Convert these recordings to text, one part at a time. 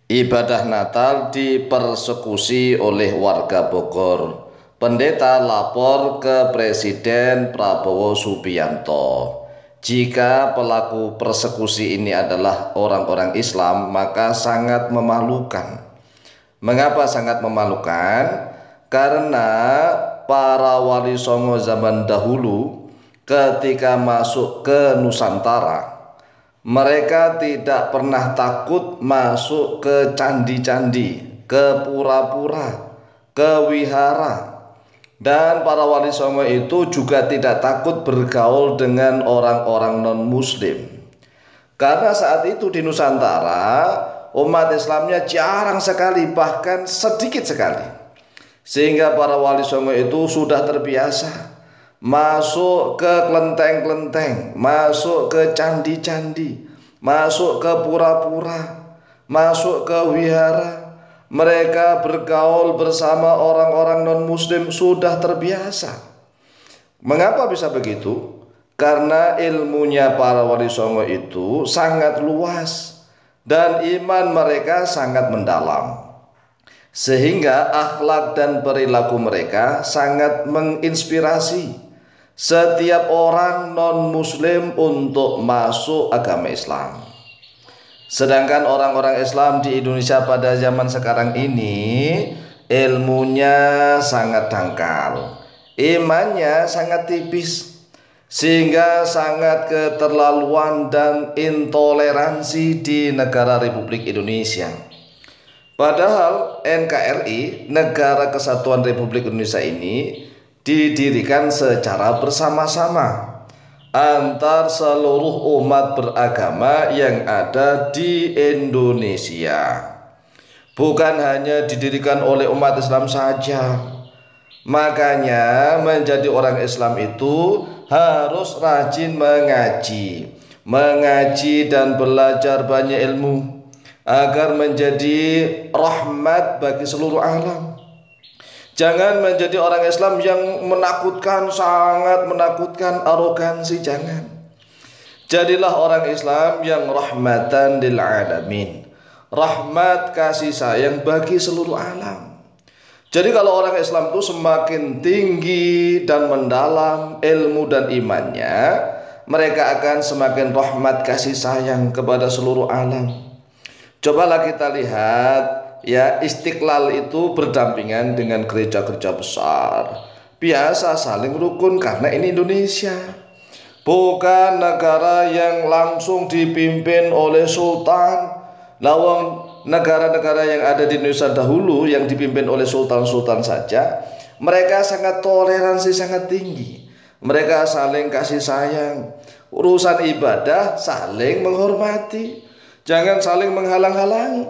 Ibadah Natal dipersekusi oleh warga Bogor. Pendeta lapor ke Presiden Prabowo Subianto. Jika pelaku persekusi ini adalah orang-orang Islam, maka sangat memalukan. Mengapa sangat memalukan? Karena para wali songo zaman dahulu ketika masuk ke Nusantara, mereka tidak pernah takut masuk ke candi-candi, ke pura-pura, ke wihara. Dan para wali songo itu juga tidak takut bergaul dengan orang-orang non-muslim. Karena saat itu di Nusantara, umat Islamnya jarang sekali, bahkan sedikit sekali. Sehingga para wali songo itu sudah terbiasa masuk ke kelenteng-kelenteng, masuk ke candi-candi, masuk ke pura-pura, masuk ke wihara. Mereka bergaul bersama orang-orang non-muslim sudah terbiasa. Mengapa bisa begitu? Karena ilmunya para wali songo itu sangat luas dan iman mereka sangat mendalam, sehingga akhlak dan perilaku mereka sangat menginspirasi setiap orang non-muslim untuk masuk agama Islam. Sedangkan orang-orang Islam di Indonesia pada zaman sekarang ini ilmunya sangat dangkal, imannya sangat tipis, sehingga sangat keterlaluan dan intoleransi di negara Republik Indonesia. Padahal NKRI, Negara Kesatuan Republik Indonesia ini didirikan secara bersama-sama antar seluruh umat beragama yang ada di Indonesia. Bukan hanya didirikan oleh umat Islam saja. Makanya menjadi orang Islam itu harus rajin mengaji dan belajar banyak ilmu agar menjadi rahmat bagi seluruh alam. Jangan menjadi orang Islam yang menakutkan, sangat menakutkan, arogansi, jangan. Jadilah orang Islam yang rahmatan lil alamin, rahmat kasih sayang bagi seluruh alam. Jadi kalau orang Islam itu semakin tinggi dan mendalam ilmu dan imannya, mereka akan semakin rahmat kasih sayang kepada seluruh alam. Cobalah kita lihat ya, Istiqlal itu berdampingan dengan gereja-gereja besar. Biasa saling rukun karena ini Indonesia. Bukan negara yang langsung dipimpin oleh sultan. Lawang negara-negara yang ada di Indonesia dahulu yang dipimpin oleh sultan-sultan saja, mereka sangat toleransi sangat tinggi. Mereka saling kasih sayang. Urusan ibadah saling menghormati. Jangan saling menghalang-halangi.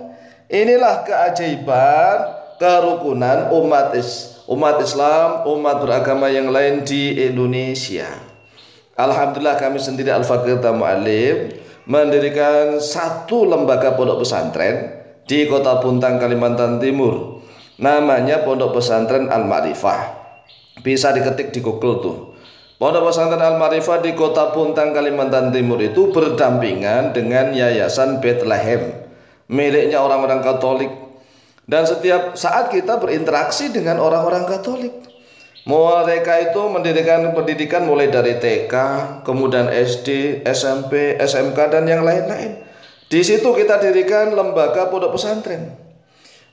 Inilah keajaiban kerukunan umat Islam, umat beragama yang lain di Indonesia. Alhamdulillah kami sendiri Al-Fakir Mu'alim mendirikan satu lembaga pondok pesantren di Kota Puntang, Kalimantan Timur. Namanya Pondok Pesantren Al-Ma'rifah. Bisa diketik di Google tuh. Pondok Pesantren Al-Ma'rifah di Kota Puntang, Kalimantan Timur itu berdampingan dengan Yayasan Bethlehem, miliknya orang-orang Katolik. Dan setiap saat kita berinteraksi dengan orang-orang Katolik. Mereka itu mendirikan pendidikan mulai dari TK, kemudian SD, SMP, SMK, dan yang lain-lain. Di situ kita dirikan lembaga pondok pesantren.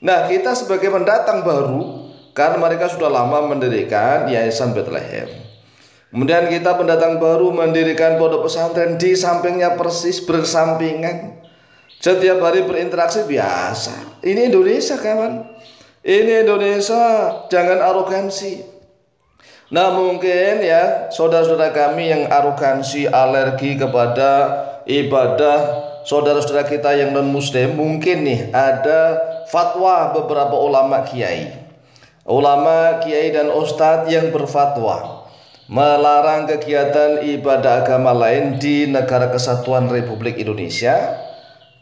Nah, kita sebagai pendatang baru, karena mereka sudah lama mendirikan Yayasan Bethlehem. Kemudian kita pendatang baru mendirikan pondok pesantren di sampingnya persis bersampingan. Setiap hari berinteraksi biasa. Ini Indonesia kawan. Ini Indonesia, jangan arogansi. Nah mungkin ya saudara-saudara kami yang arogansi, alergi kepada ibadah saudara-saudara kita yang non muslim, mungkin nih ada fatwa beberapa ulama kiai dan ustadz yang berfatwa melarang kegiatan ibadah agama lain di Negara Kesatuan Republik Indonesia.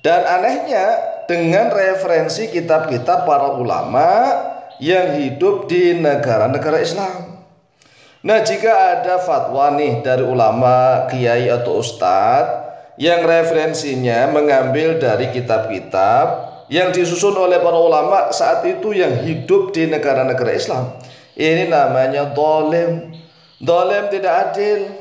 Dan anehnya dengan referensi kitab-kitab para ulama yang hidup di negara-negara Islam. Nah, jika ada fatwa nih dari ulama, kiai atau ustadz yang referensinya mengambil dari kitab-kitab yang disusun oleh para ulama saat itu yang hidup di negara-negara Islam. Ini namanya dolim. Dolim tidak adil.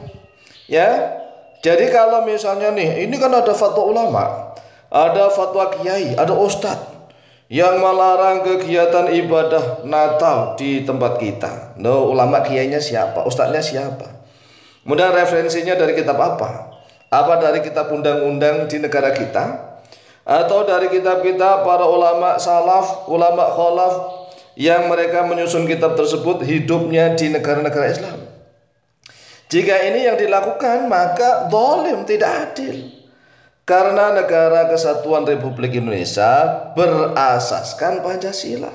Ya, jadi kalau misalnya nih, ini kan ada fatwa ulama, ada fatwa kiai, ada ustadz yang melarang kegiatan ibadah Natal di tempat kita. No, ulama kiainya siapa? Ustadznya siapa? Kemudian referensinya dari kitab apa? Apa dari kitab undang-undang di negara kita? Atau dari kitab-kitab para ulama salaf, ulama khalaf yang mereka menyusun kitab tersebut hidupnya di negara-negara Islam? Jika ini yang dilakukan, maka zalim, tidak adil. Karena negara kesatuan Republik Indonesia berasaskan Pancasila.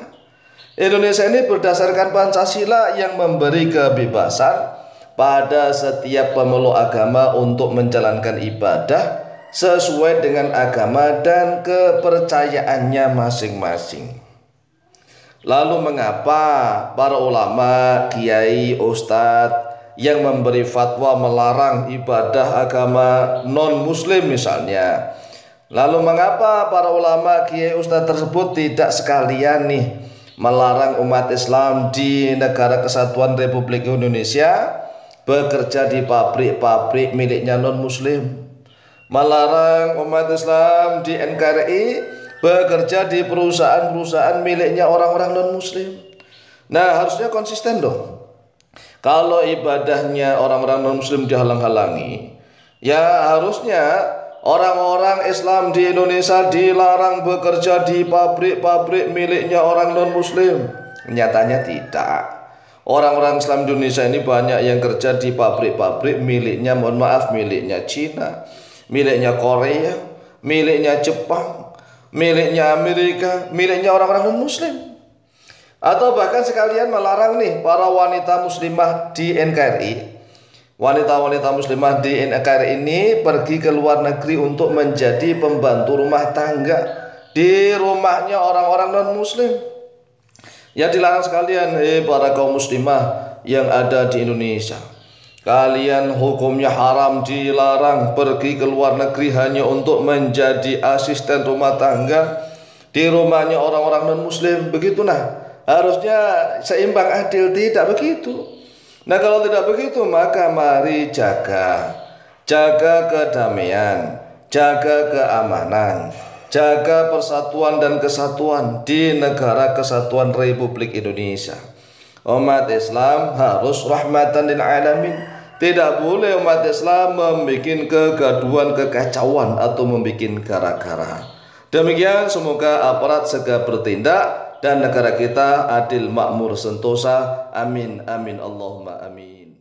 Indonesia ini berdasarkan Pancasila yang memberi kebebasan pada setiap pemeluk agama untuk menjalankan ibadah sesuai dengan agama dan kepercayaannya masing-masing. Lalu mengapa para ulama, kiai, ustadz yang memberi fatwa melarang ibadah agama non-muslim misalnya, lalu mengapa para ulama, kiai, ustadz tersebut tidak sekalian nih melarang umat Islam di negara kesatuan Republik Indonesia bekerja di pabrik-pabrik miliknya non-muslim, melarang umat Islam di NKRI bekerja di perusahaan-perusahaan miliknya orang-orang non-muslim? Nah, harusnya konsisten dong. Kalau ibadahnya orang-orang non-muslim dihalang-halangi, ya harusnya orang-orang Islam di Indonesia dilarang bekerja di pabrik-pabrik miliknya orang non-muslim. Nyatanya tidak. Orang-orang Islam di Indonesia ini banyak yang kerja di pabrik-pabrik miliknya, mohon maaf, miliknya Cina, miliknya Korea, miliknya Jepang, miliknya Amerika, miliknya orang-orang non-muslim. Atau bahkan sekalian melarang nih para wanita muslimah di NKRI, wanita-wanita muslimah di NKRI ini pergi ke luar negeri untuk menjadi pembantu rumah tangga di rumahnya orang-orang non-muslim. Ya, dilarang sekalian, para kaum muslimah yang ada di Indonesia, kalian hukumnya haram, dilarang pergi ke luar negeri hanya untuk menjadi asisten rumah tangga di rumahnya orang-orang non-muslim. Begitu, nah harusnya seimbang, adil. Tidak begitu. Nah, kalau tidak begitu, maka mari jaga kedamaian, jaga keamanan, jaga persatuan dan kesatuan di negara kesatuan Republik Indonesia. Umat Islam harus rahmatan lil alamin. Tidak boleh umat Islam membuat kegaduhan, kekacauan atau membuat gara-gara. Demikian, semoga aparat segera bertindak dan negara kita adil, makmur, sentosa. Amin, amin, Allahumma amin.